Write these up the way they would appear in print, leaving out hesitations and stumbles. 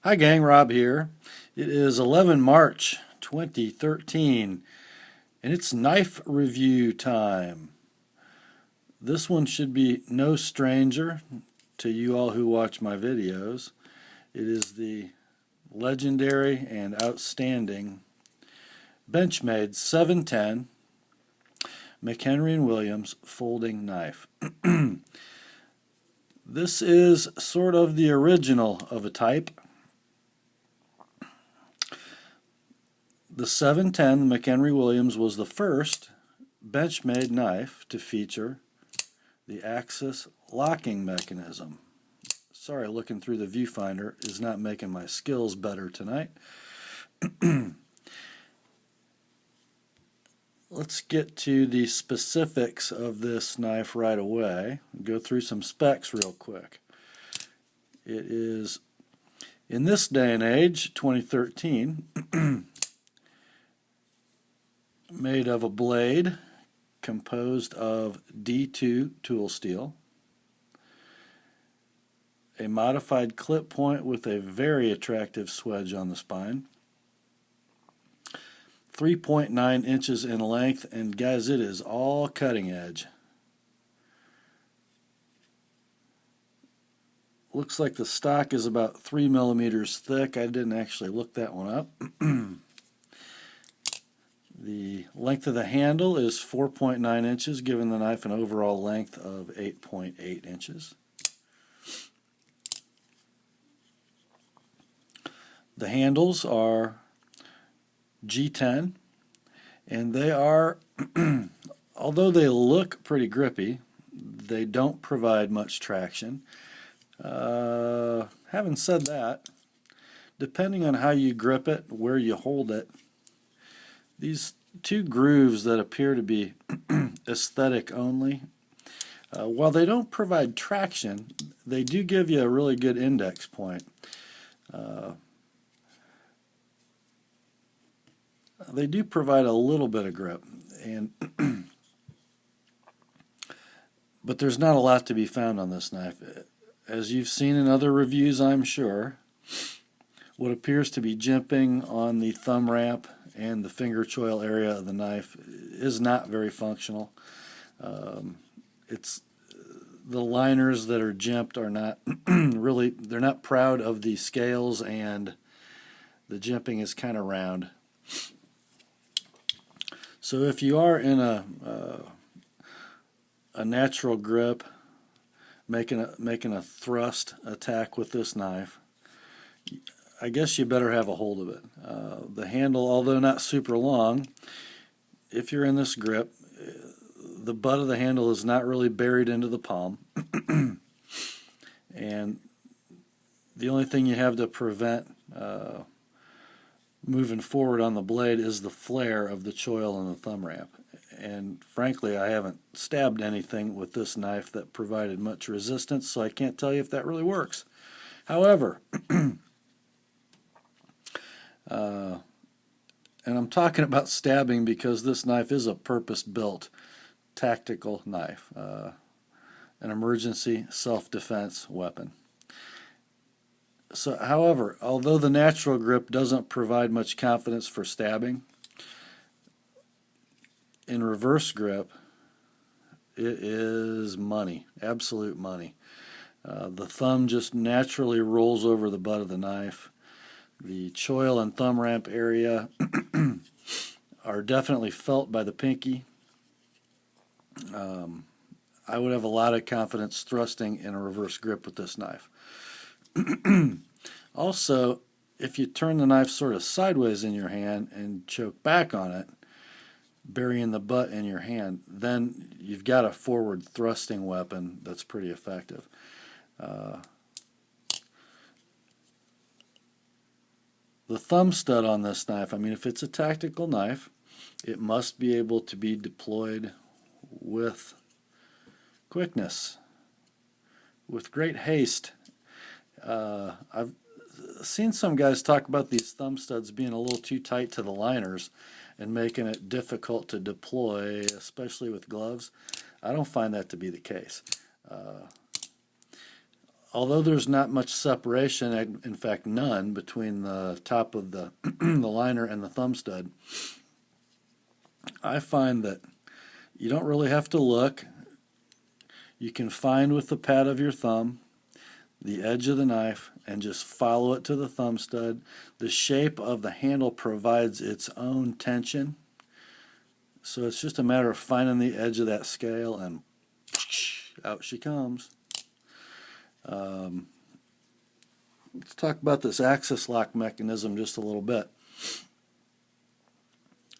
Hi gang, Rob here. It is 11 March 2013 and it's knife review time. This one should be no stranger to you all who watch my videos. It is the legendary and outstanding Benchmade 710 McHenry Williams folding knife. This is sort of the original of a type. The 710 McHenry Williams was the first Benchmade knife to feature the axis locking mechanism. Sorry, looking through the viewfinder is not making my skills better tonight. Let's get to the specifics of this knife right away. Go through some specs real quick. It is, in this day and age, 2013, made of a blade composed of D2 tool steel, a modified clip point with a very attractive swedge on the spine, 3.9 inches in length, and guys, it is all cutting edge. Looks like the stock is about 3 millimeters thick. I didn't actually look that one up. The length of the handle is 4.9 inches, giving the knife an overall length of 8.8 inches. The handles are G10, and they are, although they look pretty grippy, they don't provide much traction. Having said that, depending on how you grip it, where you hold it, these two grooves that appear to be aesthetic only, while they don't provide traction, they do give you a really good index point. They do provide a little bit of grip, and but there's not a lot to be found on this knife. As you've seen in other reviews, I'm sure, what appears to be jimping on the thumb ramp and the finger choil area of the knife is not very functional. It's the liners that are jimped are not really, they're not proud of the scales, and the jimping is kind of round. So if you are in a natural grip, making a thrust attack with this knife, I guess you better have a hold of it. The handle, although not super long, if you're in this grip, the butt of the handle is not really buried into the palm. And the only thing you have to prevent moving forward on the blade is the flare of the choil and the thumb ramp. And frankly, I haven't stabbed anything with this knife that provided much resistance, so I can't tell you if that really works. However, and I'm talking about stabbing because this knife is a purpose-built tactical knife, an emergency self-defense weapon. So, however, although the natural grip doesn't provide much confidence for stabbing, in reverse grip, it is money, absolute money. The thumb just naturally rolls over the butt of the knife. The choil and thumb ramp area are definitely felt by the pinky. I would have a lot of confidence thrusting in a reverse grip with this knife. Also, if you turn the knife sort of sideways in your hand and choke back on it, burying the butt in your hand, then you've got a forward thrusting weapon that's pretty effective. The thumb stud on this knife, I mean, if it's a tactical knife, it must be able to be deployed with quickness, with great haste. I've seen some guys talk about these thumb studs being a little too tight to the liners and making it difficult to deploy, especially with gloves. I don't find that to be the case. although there's not much separation, in fact none, between the top of the, the liner and the thumb stud, I find that you don't really have to look. You can find with the pad of your thumb the edge of the knife and just follow it to the thumb stud. The shape of the handle provides its own tension, so it's just a matter of finding the edge of that scale and out she comes. Let's talk about this axis lock mechanism just a little bit.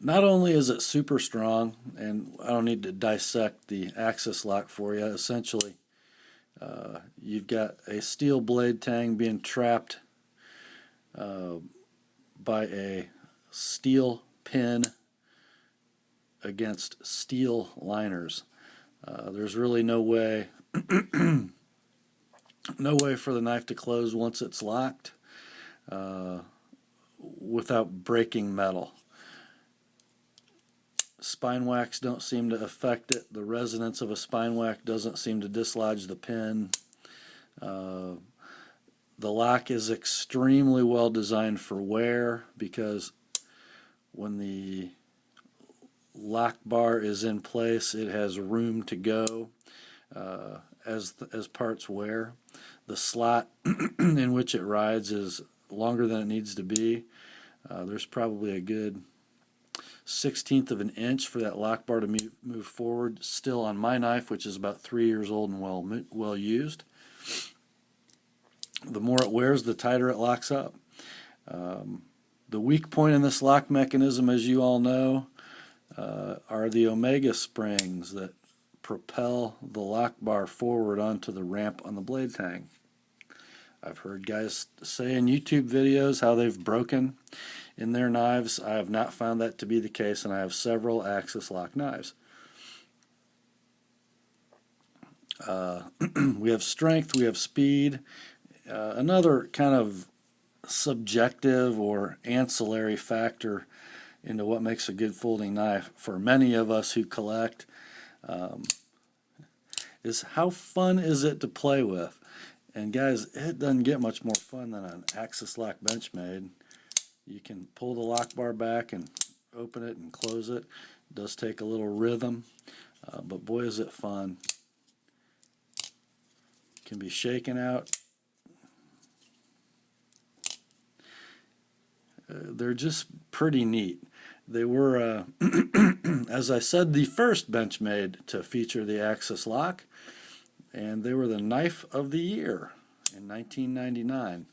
Not only is it super strong, and I don't need to dissect the axis lock for you, essentially you've got a steel blade tang being trapped by a steel pin against steel liners. There's really no way no way for the knife to close once it's locked without breaking metal. Spine wax don't seem to affect it. The resonance of a spine wax doesn't seem to dislodge the pin. The lock is extremely well designed for wear, because when the lock bar is in place, it has room to go as parts wear. The slot in which it rides is longer than it needs to be. There's probably a good 1/16 of an inch for that lock bar to move forward, still on my knife, which is about 3 years old and well used. The more it wears, the tighter it locks up. The weak point in this lock mechanism, as you all know, are the omega springs that propel the lock bar forward onto the ramp on the blade tang. I've heard guys say in YouTube videos how they've broken in their knives. I have not found that to be the case, and I have several axis lock knives. We have strength, we have speed. Another kind of subjective or ancillary factor into what makes a good folding knife for many of us who collect is how fun is it to play with. And guys, it doesn't get much more fun than an axis lock Benchmade. You can pull the lock bar back and open it and close it. It does take a little rhythm, but boy is it fun. It can be shaken out. They're just pretty neat. They were, as I said, the first Benchmade to feature the axis lock, and they were the knife of the year in 1999.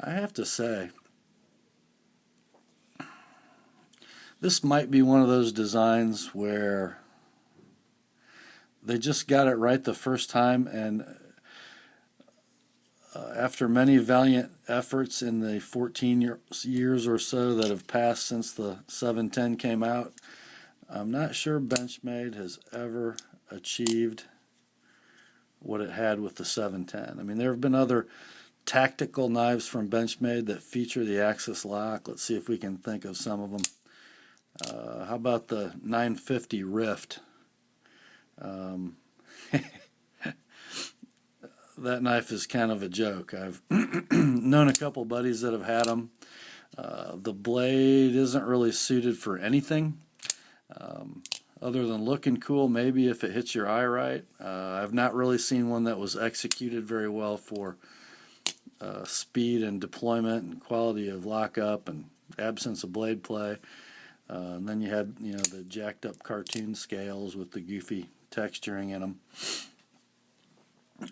I have to say, this might be one of those designs where they just got it right the first time, and after many valiant efforts in the 14 years or so that have passed since the 710 came out, I'm not sure Benchmade has ever achieved what it had with the 710. I mean, there have been other tactical knives from Benchmade that feature the axis lock. Let's see if we can think of some of them. How about the 950 Rift? That knife is kind of a joke. I've known a couple buddies that have had them. The blade isn't really suited for anything other than looking cool, maybe if it hits your eye right. I've not really seen one that was executed very well for speed and deployment and quality of lockup and absence of blade play. And then you had, the jacked up cartoon scales with the goofy texturing in them.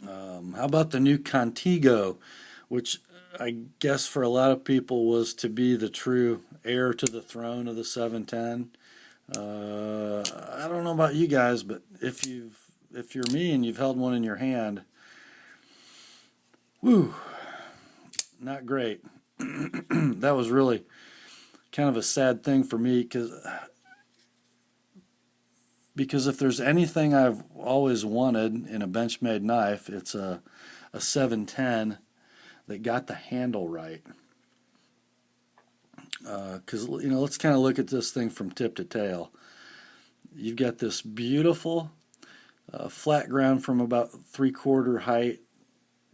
How about the new Contigo, which I guess for a lot of people was to be the true heir to the throne of the 710. I don't know about you guys, but if you're me and you've held one in your hand, whew, not great. That was really kind of a sad thing for me, because if there's anything I've always wanted in a Benchmade knife, it's a 710 that got the handle right. Because let's kind of look at this thing from tip to tail. You've got this beautiful flat ground from about 3/4 height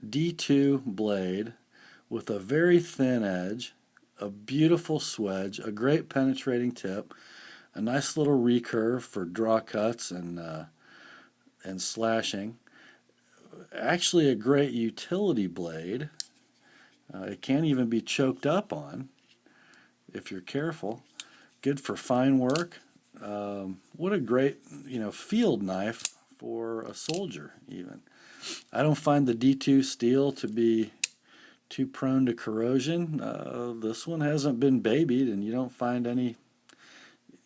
D2 blade with a very thin edge, a beautiful swedge, a great penetrating tip, a nice little recurve for draw cuts and slashing. Actually a great utility blade. It can even be choked up on if you're careful. Good for fine work. What a great, field knife for a soldier even. I don't find the D2 steel to be too prone to corrosion. This one hasn't been babied, and you don't find any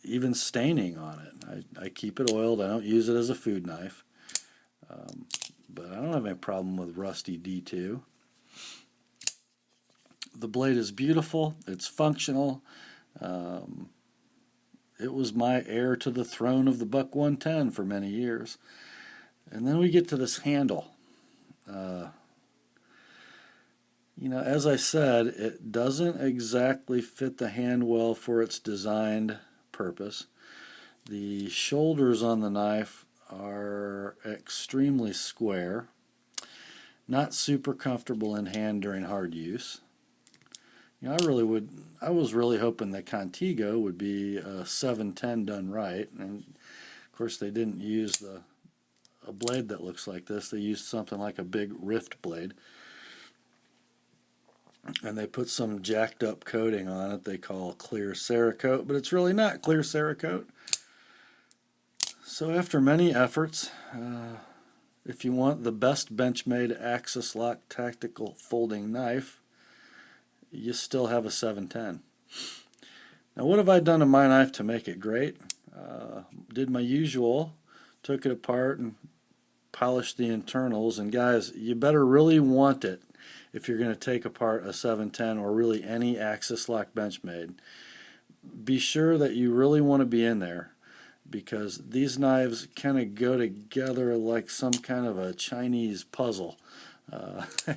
even staining on it. I keep it oiled. I don't use it as a food knife. But I don't have any problem with rusty D2. The blade is beautiful. It's functional. It was my heir to the throne of the Buck 110 for many years. And then we get to this handle. As I said, it doesn't exactly fit the hand well for its designed purpose. The shoulders on the knife are extremely square, not super comfortable in hand during hard use. I was really hoping that Contigo would be a 710 done right, and of course they didn't use a blade that looks like this. They used something like a big rift blade, and they put some jacked up coating on it they call clear Cerakote, but it's really not clear Cerakote. So after many efforts, if you want the best Benchmade axis lock tactical folding knife, you still have a 710. Now what have I done to my knife to make it great? Did my usual, took it apart and polished the internals, and guys, you better really want it if you're going to take apart a 710 or really any axis lock Benchmade. Be sure that you really want to be in there, because these knives kind of go together like some kind of a Chinese puzzle.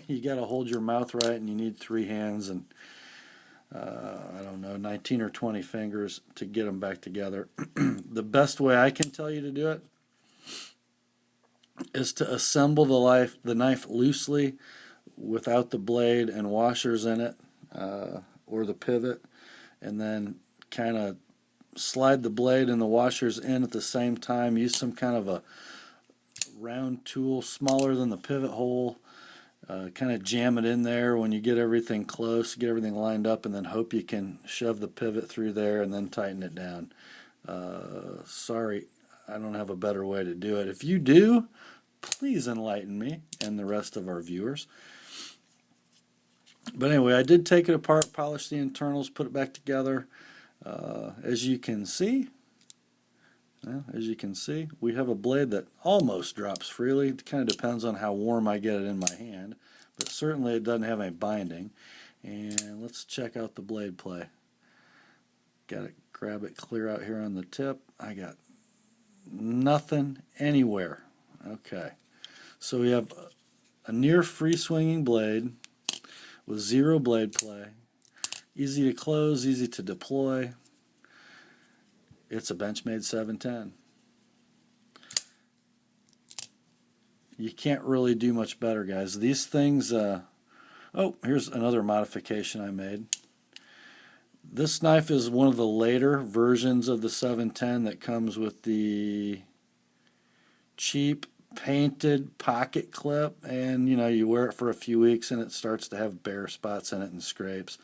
You got to hold your mouth right, and you need 3 hands and I don't know, 19 or 20 fingers to get them back together. The best way I can tell you to do it is to assemble the knife loosely without the blade and washers in it, or the pivot, and then kind of slide the blade and the washers in at the same time. Use some kind of a round tool smaller than the pivot hole. Kind of jam it in there when you get everything close, get everything lined up, and then hope you can shove the pivot through there and then tighten it down. Sorry, I don't have a better way to do it. If you do, please enlighten me and the rest of our viewers. But anyway, I did take it apart, polish the internals, put it back together. As you can see, we have a blade that almost drops freely. It kind of depends on how warm I get it in my hand, but certainly it doesn't have any binding. And let's check out the blade play. Got to grab it clear out here on the tip. I got nothing anywhere. Okay, so we have a near free swinging blade with 0 blade play. Easy to close, easy to deploy. It's a Benchmade 710. You can't really do much better, guys. These things, oh, here's another modification I made. This knife is one of the later versions of the 710 that comes with the cheap painted pocket clip, and you wear it for a few weeks and it starts to have bare spots in it and scrapes.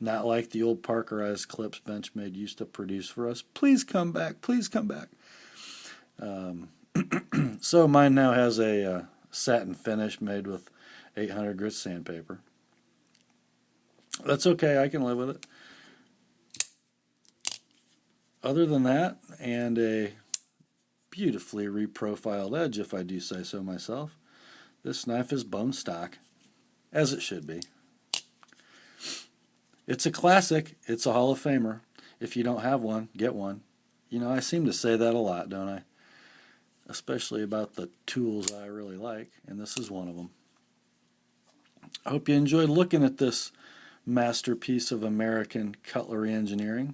Not like the old Parkerized clips Benchmade used to produce for us. Please come back. Please come back. So mine now has a satin finish made with 800 grit sandpaper. That's okay. I can live with it. Other than that, and a beautifully reprofiled edge, if I do say so myself, this knife is bone stock, as it should be. It's a classic. It's a Hall of Famer. If you don't have one, get one. I seem to say that a lot, don't I? Especially about the tools I really like, and this is one of them. I hope you enjoyed looking at this masterpiece of American cutlery engineering.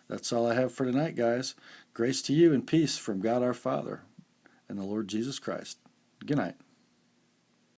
That's all I have for tonight, guys. Grace to you and peace from God our Father and the Lord Jesus Christ. Good night.